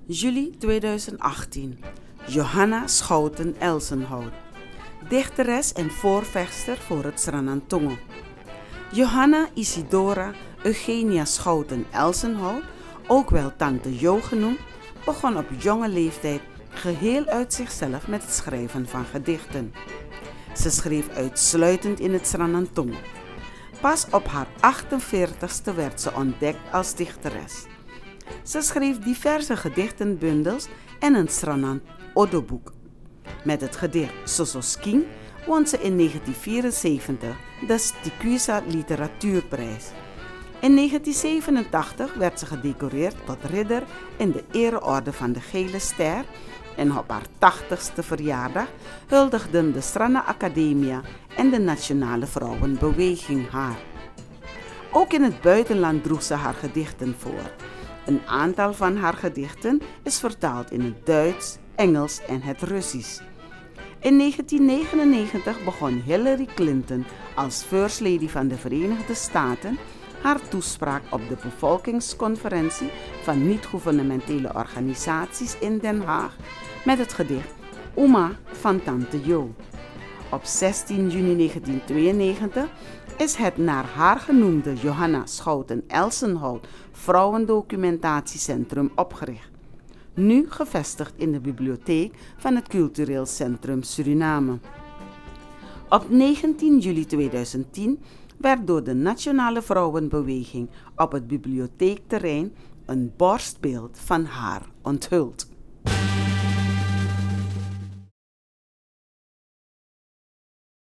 Juli 2018. Johanna Schouten-Elsenhout, dichteres en voorvechter voor het Sranantongo. Johanna Isidora Eugenia Schouten-Elsenhout, ook wel Tante Jo genoemd, begon op jonge leeftijd geheel uit zichzelf met het schrijven van gedichten. Ze schreef uitsluitend in het Sranantongo. Pas op haar 48ste werd ze ontdekt als dichteres. Ze schreef diverse gedichtenbundels en een Sranan Odoboek. Met het gedicht Sososking won ze in 1974 de Stikusa Literatuurprijs. In 1987 werd ze gedecoreerd tot ridder in de ereorde van de Gele Ster en op haar 80ste verjaardag huldigden de Srana Academia en de Nationale Vrouwenbeweging haar. Ook in het buitenland droeg ze haar gedichten voor. Een aantal van haar gedichten is vertaald in het Duits, Engels en het Russisch. In 1999 begon Hillary Clinton als First Lady van de Verenigde Staten haar toespraak op de bevolkingsconferentie van niet-gouvernementele organisaties in Den Haag met het gedicht Uma van Tante Jo. Op 16 juni 1992 is het naar haar genoemde Johanna Schouten-Elsenhout Vrouwendocumentatiecentrum opgericht. Nu gevestigd in de bibliotheek van het Cultureel Centrum Suriname. Op 19 juli 2010 werd door de Nationale Vrouwenbeweging op het bibliotheekterrein een borstbeeld van haar onthuld.